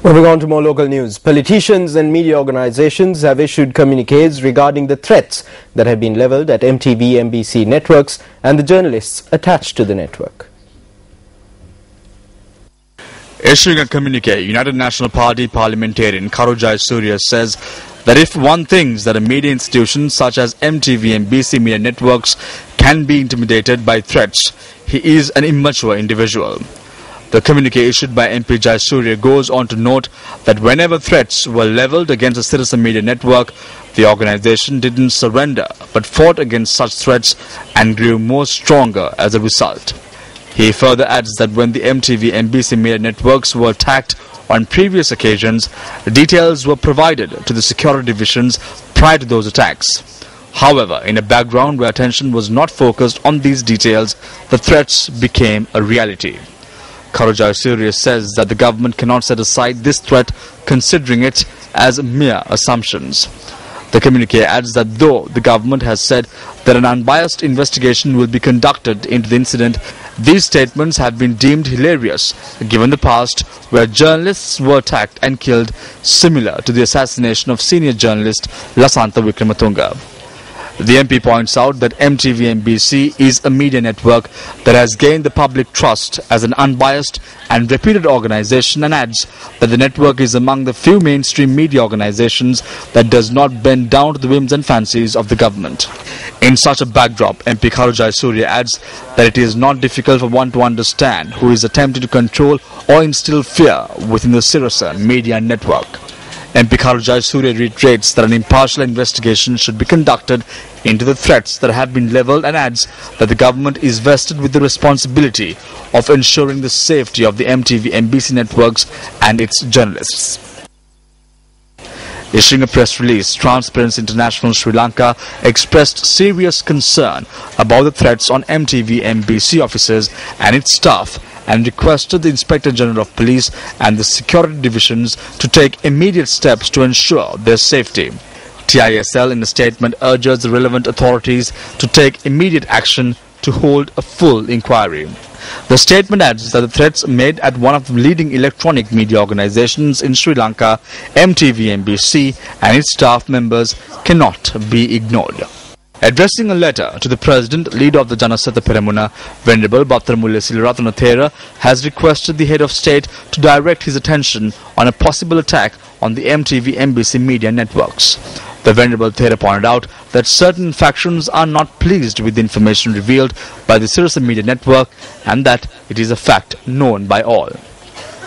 Moving on to more local news, politicians and media organizations have issued communiques regarding the threats that have been leveled at MTV-MBC networks and the journalists attached to the network. Issuing a communique, United National Party parliamentarian Karu Jayasuriya says that if one thinks that a media institution such as MTV and BC media networks can be intimidated by threats, he is an immature individual. The communique issued by MP Jayasuriya goes on to note that whenever threats were leveled against the Sirasa media network, the organization didn't surrender but fought against such threats and grew more stronger as a result. He further adds that when the MTV and BC media networks were attacked on previous occasions, details were provided to the security divisions prior to those attacks. However, in a background where attention was not focused on these details, the threats became a reality. Karu Jayasuriya says that the government cannot set aside this threat, considering it as mere assumptions. The communique adds that though the government has said that an unbiased investigation will be conducted into the incident, these statements have been deemed hilarious given the past where journalists were attacked and killed, similar to the assassination of senior journalist Lasantha Vikramatunga. The MP points out that MTV-MBC is a media network that has gained the public trust as an unbiased and reputed organization, and adds that the network is among the few mainstream media organizations that does not bend down to the whims and fancies of the government. In such a backdrop, MP Karu Jayasuriya adds that it is not difficult for one to understand who is attempting to control or instill fear within the Sirasa media network. MP Karu Jayasuriya reiterates that an impartial investigation should be conducted into the threats that have been leveled, and adds that the government is vested with the responsibility of ensuring the safety of the MTV-MBC networks and its journalists. Issuing a press release, Transparency International Sri Lanka expressed serious concern about the threats on MTV-MBC officers and its staff, and requested the Inspector General of Police and the security divisions to take immediate steps to ensure their safety. TISL in a statement urges the relevant authorities to take immediate action to hold a full inquiry. The statement adds that the threats made at one of the leading electronic media organizations in Sri Lanka, MTV-MBC, and its staff members cannot be ignored. Addressing a letter to the President, leader of the Janasatha Peramuna, Venerable Battaramulla Silarathanathera, has requested the head of state to direct his attention on a possible attack on the MTV-MBC media networks. The Venerable Thera pointed out that certain factions are not pleased with the information revealed by the Sirasa media network, and that it is a fact known by all.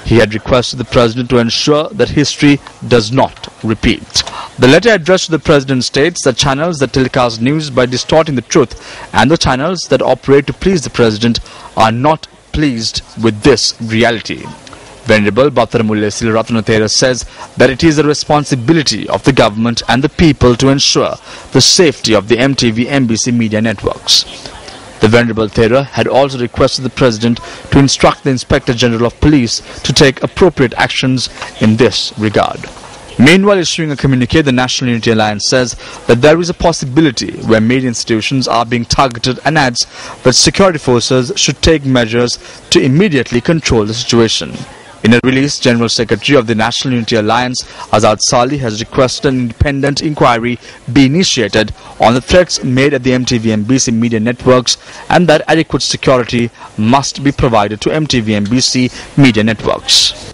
He had requested the President to ensure that history does not repeat. The letter addressed to the President states that channels that telecast news by distorting the truth and the channels that operate to please the President are not pleased with this reality. Venerable Battaramulla Silarathanathera says that it is the responsibility of the government and the people to ensure the safety of the MTV-MBC media networks. The Venerable Thera had also requested the President to instruct the Inspector General of Police to take appropriate actions in this regard. Meanwhile, issuing a communique, the National Unity Alliance says that there is a possibility where media institutions are being targeted, and adds that security forces should take measures to immediately control the situation. In a release, General Secretary of the National Unity Alliance, Azad Sali, has requested an independent inquiry be initiated on the threats made at the MTV-MBC media networks, and that adequate security must be provided to MTV-MBC media networks.